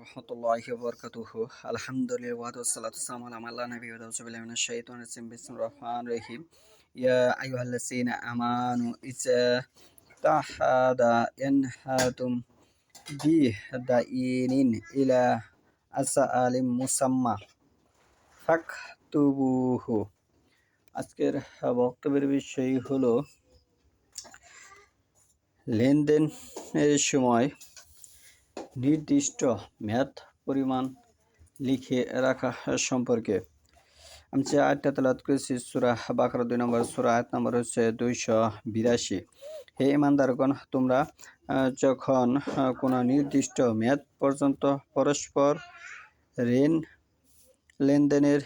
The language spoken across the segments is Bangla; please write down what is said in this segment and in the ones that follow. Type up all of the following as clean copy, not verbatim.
রহমতুল্লাহি ওয়া বারাকাতুহু আলহামদুলিল্লাহ ওয়াসসালাতু ওয়াসসালামু আলা মান লা নাবিয়্যা বা'দাহু আউযু বিল্লাহি মিনাশ শাইতানির রাজিম বিসমিল্লাহির রহমানির রহিম ইয়া আইয়ুহাল্লাযীনা আমানু ইযা তাহাদায়ানহাতুম বিদাইনিন ইলা আসালিম মুসাম্মা ফাকতুবুহু। আজকের বক্তব্যের বিষয় হলো লেনদেনের সময় নির্দিষ্ট মেয়াদ পরিমাণ লিখে রাখা সম্পর্কে। আমি যে আয়াতটা তেলাওয়াত করেছি সূরা বাকারা 2 নম্বর সূরা, আয়াত নম্বর হচ্ছে 282। হে ঈমানদারগণ, তোমরা যখন কোনো নির্দিষ্ট মেয়াদ পর্যন্ত পরস্পর লেনদেনের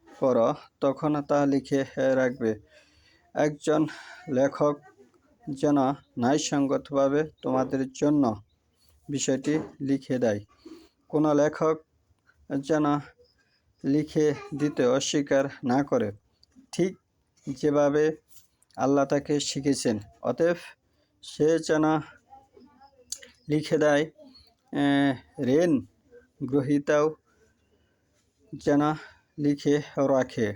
করো তখন তা লিখে রাখবে। একজন লেখক যেন ন্যায়সঙ্গতভাবে তোমাদের জন্য বিষয়টি লিখে দেয়। কোনো লেখক যেন লিখে দিতে অস্বীকার না করে, ঠিক যেভাবে আল্লাহ তাকে শিখেছেন। অতএব সে যেন লিখে দেয়। ঋণ গ্রহীতাও যেন লিখে রাখে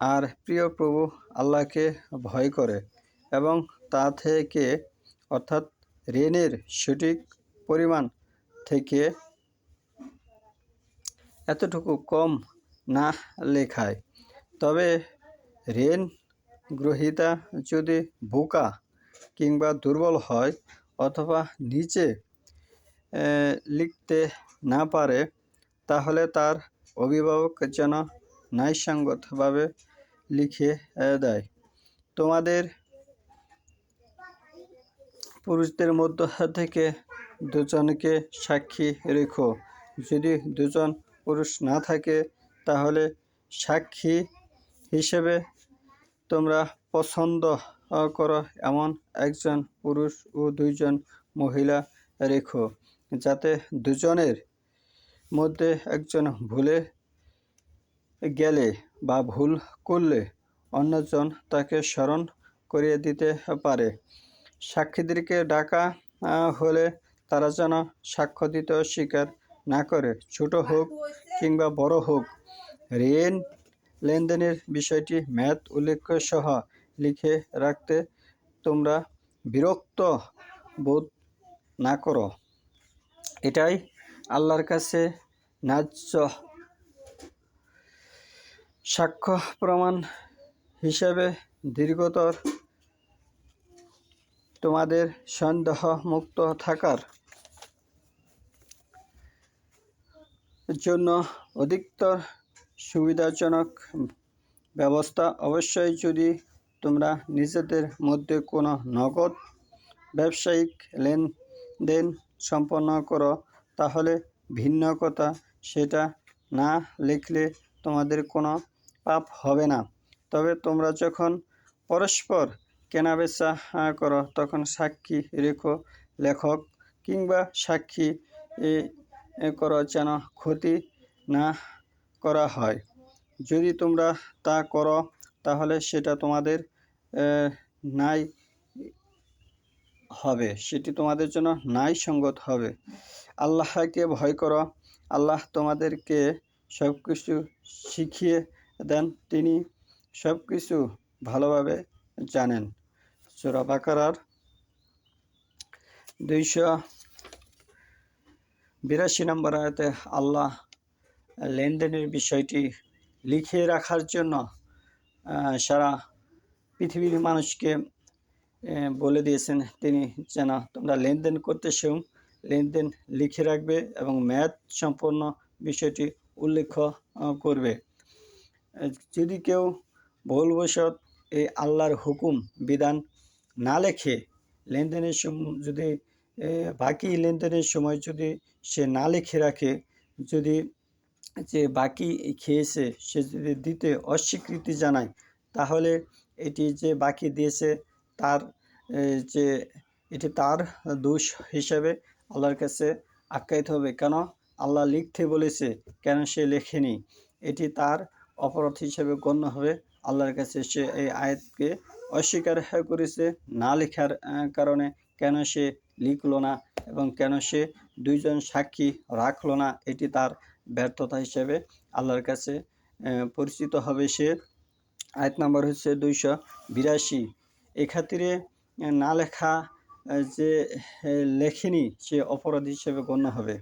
আর প্রিয় প্রভু আল্লাহকে ভয় করে এবং তা থেকে অর্থাৎ ঋণের সঠিক পরিমাণ থেকে এতটুকু কম না লেখায়। তবে ঋণ গ্রহীতা যদি বোকা কিংবা দুর্বল হয় অথবা নিজে লিখতে না পারে, তাহলে তার অভিভাবক যেন ন্যায়সঙ্গতভাবে লিখে দেয়। তোমাদের পুরুষদের মধ্য থেকে দুজনকে সাক্ষী রেখো। যদি দুজন পুরুষ না থাকে, তাহলে সাক্ষী হিসেবে তোমরা পছন্দ করো এমন একজন পুরুষ ও দুইজন মহিলা রেখো, যাতে দুজনের মধ্যে একজন ভুলে গেলে বা ভুল করলে অন্যজন তাকে স্মরণ করিয়ে দিতে পারে। সাক্ষীদেরকে ডাকা হলে তারা যেন সাক্ষ্য দিতে অস্বীকার না করে, ছোট হোক কিংবা বড় হোক। ঋণ লেনদেনের বিষয়টি মেয়াদ উল্লেখ সহ লিখে রাখতে তোমরা বিরক্ত বোধ না করো। এটাই আল্লাহর কাছে ন্যায্য সাক্ষ্য প্রমাণ হিসেবে দীর্ঘতর তোমাদের সন্দেহ মুক্ত থাকার জন্য অধিকতর সুবিধাজনক ব্যবস্থা। অবশ্যই যদি তোমরা নিজেদের মধ্যে কোনো নগদ ব্যবসায়িক লেনদেন সম্পন্ন করো, তাহলে ভিন্ন কথা, সেটা না লিখলে তোমাদের কোনো পাপ হবে না। তবে তোমরা যখন পরস্পর কেনাবেচা করো তখন সাক্ষী রেখো। লেখক কিংবা সাক্ষী করো যেন ক্ষতি না করা হয়। যদি তোমরা তা করো, তাহলে সেটা তোমাদের ন্যায় হবে, সেটি তোমাদের জন্য ন্যায়সঙ্গত হবে। আল্লাহকে ভয় করো। আল্লাহ তোমাদেরকে সব কিছু শিখিয়ে দেন, তিনি সব কিছু ভালোভাবে জানেন। সূরা বাকারার 282 নম্বর আয়াতে আল্লাহ লেনদেনের বিষয়টি লিখে রাখার জন্য সারা পৃথিবীর মানুষকে বলে দিয়েছেন। তিনি যেন তোমরা লেনদেন করতে সময় লেনদেন লিখে রাখবে এবং মেয়াদ সম্পন্ন বিষয়টি উল্লেখ করবে। যদি কেউ ভুলবশত এই আল্লাহর হুকুম বিধান না লেখে, লেনদেনের সময় যদি বাকি লেনদেনের সময় যদি সে না লিখে রাখে, যদি যে বাকি খেয়েছে সে যদি দিতে অস্বীকৃতি জানায়, তাহলে এটি যে বাকি দিয়েছে তার যে এটি তার দোষ হিসেবে আল্লাহর কাছে আখ্যায়িত হবে। কেন আল্লাহ লিখতে বলেছে, কেন সে লেখেনি, এটি তার অপরাধ হিসেবে গণ্য হবে আল্লাহর কাছে। সে এই আয়াতকে অস্বীকার করেছে না লেখার কারণে, কেন সে লিখলো না এবং কেন সে 2 জন সাক্ষী রাখলো না, এটি তার ব্যর্থতা হিসেবে আল্লাহর কাছে পরিচিত হবে সে। আয়াত নাম্বার হচ্ছে 282। এ খাতিরে না লেখা যে লেখেনি সে অপরাধী হিসেবে গণ্য হবে।